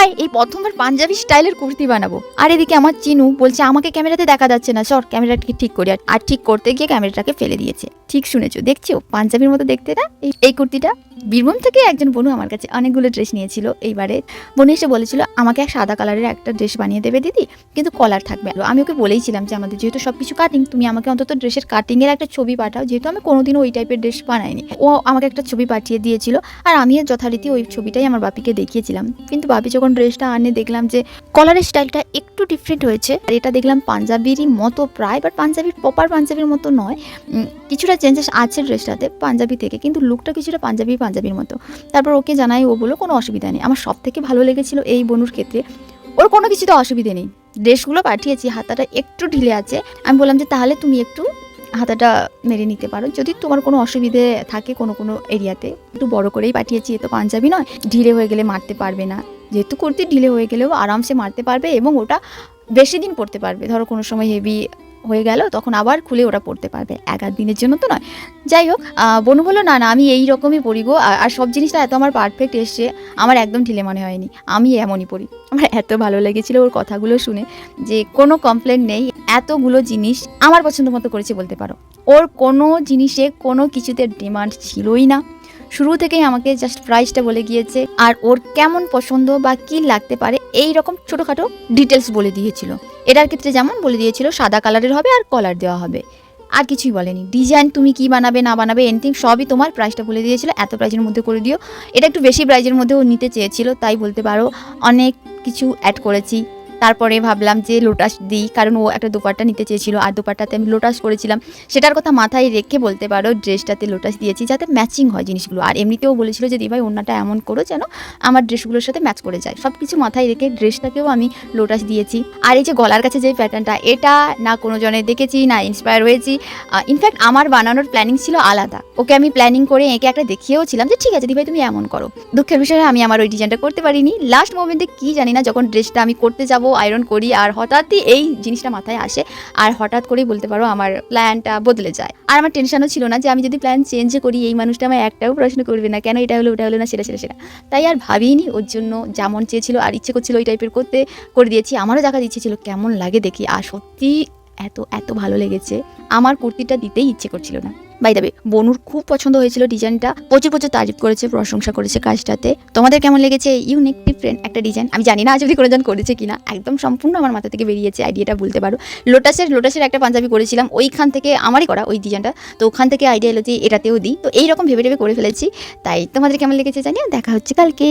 High এই প্রথমবার পাঞ্জাবি স্টাইলের কুর্তি বানাবো। আর এদিকে আমার চিনু বলছে আমাকে ক্যামেরাতে দেখা যাচ্ছে না, সর ক্যামেরাটাকে ঠিক করি। আর ঠিক করতে গিয়ে ক্যামেরাটাকে ফেলে দিয়েছে। ঠিক শুনেছো, দেখছো পাঞ্জাবির মতো দেখতে না এই কুর্তিটা। বীরভূম থেকে একজন বোনু আমার কাছে অনেকগুলো ড্রেস নিয়েছিল এইবারে। বোনু এসে বলেছিল আমাকে এক সাদা কালারের একটা ড্রেস বানিয়ে দেবে দিদি, কিন্তু কলার থাকবে। আমি ওকে বলেইছিলাম যে আমাদের যেহেতু সবকিছু কাটিং, তুমি আমাকে অন্তত ড্রেসের কাটিংয়ের একটা ছবি পাঠাও, যেহেতু আমি কোনোদিনও ওই টাইপের ড্রেস বানাইনি। ও আমাকে একটা ছবি পাঠিয়ে দিয়েছিল, আর আমি যথারীতি ওই ছবিটাই আমার বাপিকে দেখিয়েছিলাম। কিন্তু বাপি যখন ড্রেসটা আনে দেখলাম যে কলারের স্টাইলটা একটু ডিফারেন্ট হয়েছে। আর এটা দেখলাম পাঞ্জাবিরই মতো প্রায়, বাট পাঞ্জাবির প্রপার পাঞ্জাবির মতো নয়, কিছুটা চেঞ্জেস আছে ড্রেসটাতে পাঞ্জাবি থেকে, কিন্তু লুকটা কিছুটা পাঞ্জাবির মতো। তারপর ওকে জানাই, ও বললো কোনো অসুবিধা নেই। আমার সব থেকে ভালো লেগেছিল এই বনুর ক্ষেত্রে, ওর কোনো কিছুতে অসুবিধে নেই। ড্রেসগুলো পাঠিয়েছি, হাতাটা একটু ঢিলে আছে। আমি বললাম যে তাহলে তুমি একটু হাতাটা মেরে নিতে পারো, যদি তোমার কোনো অসুবিধে থাকে কোনো এরিয়াতে। একটু বড় করেই পাঠিয়েছি, এ তো পাঞ্জাবি নয়, ঢিলে হয়ে গেলে মারতে পারবে না। যেহেতু কুর্তি ঢিলে হয়ে গেলেও আরামসে মারতে পারবে এবং ওটা বেশি দিন পরতে পারবে। ধরো কোনো সময় হেভি হয়ে গেল তখন আবার খুলে ওটা পরতে পারবে, 1-8 দিনের জন্য তো নয়। যাই হোক, বনু বললো না আমি এই রকমই পরি গো, আর সব জিনিসটা এত আমার পারফেক্ট এসছে, আমার একদম ঢিলে মনে হয়নি, আমি এমনই পরি। আমার এত ভালো লেগেছিল ওর কথাগুলো শুনে যে কোনো কমপ্লেন নেই, এতগুলো জিনিস আমার পছন্দ মতো করেছে বলতে পারো। ওর কোনো জিনিসে কোনো কিছুতে ডিমান্ড ছিলই না, শুরু থেকেই আমাকে জাস্ট প্রাইসটা বলে গিয়েছে, আর ওর কেমন পছন্দ বা কি লাগতে পারে এই রকম ছোটোখাটো ডিটেলস বলে দিয়েছিল। এটার ক্ষেত্রে যেমন বলে দিয়েছিল সাদা কালারের হবে আর কলার দেওয়া হবে, আর কিছুই বলেনি। ডিজাইন তুমি কি বানাবে না বানাবে এনিথিং সবই তোমার, প্রাইসটা বলে দিয়েছিল এত প্রাইজের মধ্যে করে দিও। এটা একটু বেশি প্রাইজের মধ্যে ও নিতে চেয়েছিল, তাই বলতে পারো অনেক কিছু অ্যাড করেছি। তারপরে ভাবলাম যে লোটাস দিই, কারণ ও একটা দোপাট্টা নিতে চেয়েছিল, আর দোপাট্টাতে আমি লোটাস করেছিলাম। সেটার কথা মাথায় রেখে বলতে পারো ড্রেসটাতে লোটাস দিয়েছি, যাতে ম্যাচিং হয় জিনিসগুলো। আর এমনিতেও বলেছিল যে দিভাই ওড়নাটা এমন করো যেন আমার ড্রেসগুলোর সাথে ম্যাচ করে যায়। সব কিছু মাথায় রেখে ড্রেসটাকেও আমি লোটাস দিয়েছি। আর এই যে গলার কাছে যে প্যাটার্নটা, এটা না কোনো জনে দেখেছি না ইন্সপায়ার হয়েছি। ইনফ্যাক্ট আমার বানানোর প্ল্যানিং ছিল আলাদা, ওকে আমি প্ল্যানিং করে এঁকে একটা দেখিয়েও ছিলাম যে ঠিক আছে দিভাই তুমি এমন করো। দুঃখের বিষয়ে আমি আমার ওই ডিজাইনটা করতে পারিনি। লাস্ট মোমেন্টে কি জানি না, যখন ড্রেসটা আমি করতে যাব আয়রন করি, আর হঠাৎই এই জিনিসটা মাথায় আসে, আর হঠাৎ করেই বলতে পারো আমার প্ল্যানটা বদলে যায়। আর আমার টেনশনও ছিল না যে আমি যদি প্ল্যান চেঞ্জ করি এই মানুষটা আমার একটাও প্রশ্ন করবে না, কেন এটা হলো ওটা হলো না সেটা। তাই আর ভাবিনি, ওর জন্য যেমন চেয়েছিল আর ইচ্ছে করছিল ওই টাইপের করে দিয়েছি। আমারও দেখার ইচ্ছে ছিল কেমন লাগে দেখি, আর সত্যি এত ভালো লেগেছে, আমার কুর্তিটা দিতেই ইচ্ছে করছিল না। বাই দ্য ওয়ে, বনুর খুব পছন্দ হয়েছিল ডিজাইনটা, প্রচুর তারিফ করেছে, প্রশংসা করেছে কাজটাতে। তোমাদের কেমন লেগেছে? ইউনিক ডিফারেন্ট একটা ডিজাইন, আমি জানি না যদি কোনোজন করেছে কিনা, একদম সম্পূর্ণ আমার মাথা থেকে বেরিয়েছে আইডিয়াটা বলতে পারো। লোটাসের একটা পাঞ্জাবি করেছিলাম, ওইখান থেকে আমারই করা ওই ডিজাইনটা, তো ওখান থেকে আইডিয়া এলো যে এটাতেও দিই, তো এইরকম ভেবে করে ফেলেছি। তাই তোমাদের কেমন লেগেছে জানিও, দেখা হচ্ছে কালকে।